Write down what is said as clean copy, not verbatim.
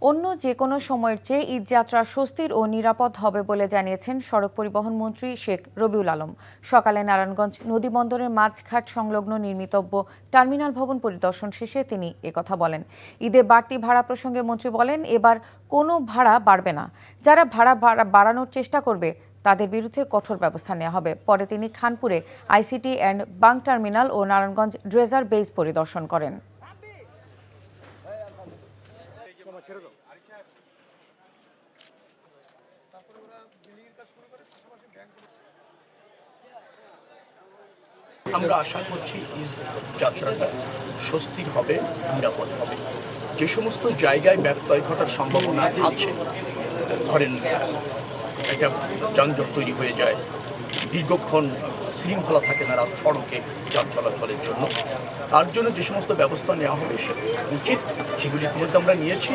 অন্য যে কোনো সময়ের চেয়ে ঈদযাত্রা স্বস্তির ও নিরাপদ হবে বলে জানিয়েছেন সড়ক পরিবহন মন্ত্রী শেখ রবিউল আলম। সকালে নারায়ণগঞ্জ নদীবন্দরের মাঝঘাট সংলগ্ন নির্মিতব্য টার্মিনাল ভবন পরিদর্শন শেষে তিনি একথা বলেন। ঈদে বাড়তি ভাড়া প্রসঙ্গে মন্ত্রী বলেন, এবার কোনো ভাড়া বাড়বে না। যারা ভাড়া বাড়ানোর চেষ্টা করবে তাদের বিরুদ্ধে কঠোর ব্যবস্থা নেওয়া হবে। পরে তিনি খানপুরে আইসিটি অ্যান্ড বাং টার্মিনাল ও নারায়ণগঞ্জ ড্রেজার বেস পরিদর্শন করেন। আমরা আশা করছি এই যাত্রাটা স্বস্তির হবে, নিরাপদ হবে। যে সমস্ত জায়গায় ব্যত্যয় ঘটার সম্ভাবনা আছে, ধরেন একটা যানজট তৈরি হয়ে যায়, দীর্ঘক্ষণ শৃঙ্খলা থাকে না রাত সড়কে যান চলাচলের জন্য, তার জন্য যে সমস্ত ব্যবস্থা নেওয়া হবে উচিত সেগুলি ইতিমধ্যে আমরা নিয়েছি।